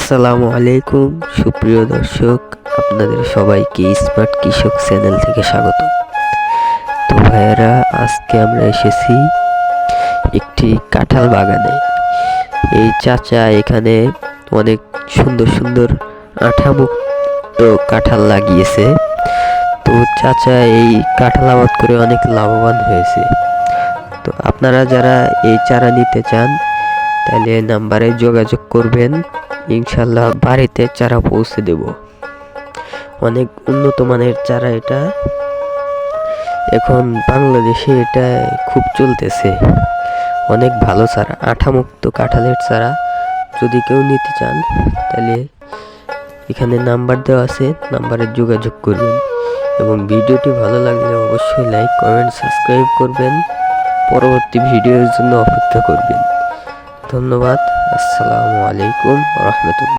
আসসালামু আলাইকুম সুপ্রিয় দর্শক, আপনাদের সবাইকে স্মার্ট কৃষক চ্যানেল থেকে স্বাগত। তো ভাইয়েরা, আজকে আমরা এসেছি একটি কাঁঠাল বাগানে। এই চাচা এখানে অনেক সুন্দর সুন্দর আঠামুক্ত কাঁঠাল লাগিয়েছে। তো চাচা এই কাঁঠাল আবাদ করে অনেক লাভবান হয়েছে। তো আপনারা যারা এই চারা নিতে চান তাহলে নাম্বারে যোগাযোগ করবেন, ইনশাল্লাহ বাড়িতে চারা পৌঁছে দেব। অনেক উন্নত মানের চারা এটা, এখন বাংলাদেশে এটা খুব চলতেছে। অনেক ভালো চারা, আঠামুক্ত কাঁঠালের চারা। যদি কেউ নিতে চান তাহলে এখানে নাম্বার দেওয়া আছে, নাম্বারে যোগাযোগ করবেন। এবং ভিডিওটি ভালো লাগলে অবশ্যই লাইক, কমেন্ট, সাবস্ক্রাইব করবেন। পরবর্তী ভিডিওর জন্য অপেক্ষা করবেন। ধন্যবাদ। আসসালামু আলাইকুম রহমতুল্লাহ।